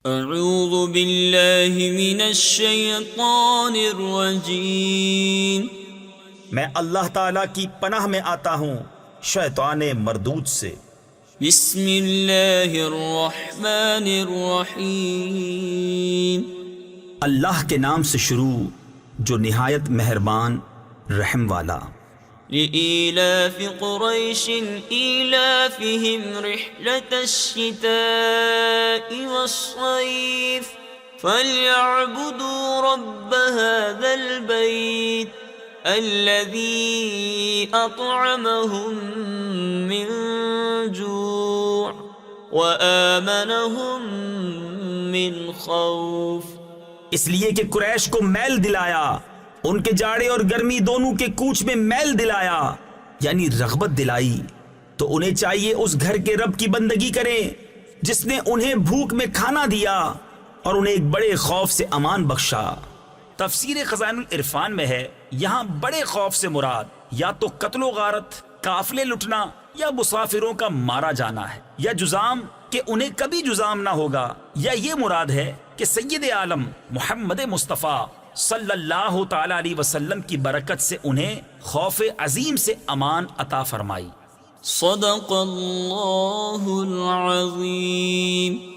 اعوذ باللہ من الشیطان الرجیم، میں اللہ تعالیٰ کی پناہ میں آتا ہوں شیطان مردود سے۔ بسم اللہ الرحمن الرحیم، اللہ کے نام سے شروع جو نہایت مہربان رحم والا۔ لإيلاف قريش إيلافهم رحلة الشتاء والصيف فليعبدوا رب هذا البيت الذي أطعمهم من جوع وآمنهم من خوف۔ اس لیے کہ قریش کو میل دلایا، ان کے جاڑے اور گرمی دونوں کے کوچ میں میل دلایا، یعنی رغبت دلائی، تو انہیں چاہیے اس گھر کے رب کی بندگی کریں جس نے انہیں بھوک میں کھانا دیا اور انہیں ایک بڑے خوف سے امان بخشا۔ تفسیر خزائن العرفان میں ہے یہاں بڑے خوف سے مراد یا تو قتل و غارت، قافلے لٹنا، یا مسافروں کا مارا جانا ہے، یا جزام کہ انہیں کبھی جزام نہ ہوگا، یا یہ مراد ہے کہ سید عالم محمد مصطفیٰ صلی اللہ تعالی علیہ وسلم کی برکت سے انہیں خوف عظیم سے امان عطا فرمائی۔ صدق اللہ العظیم۔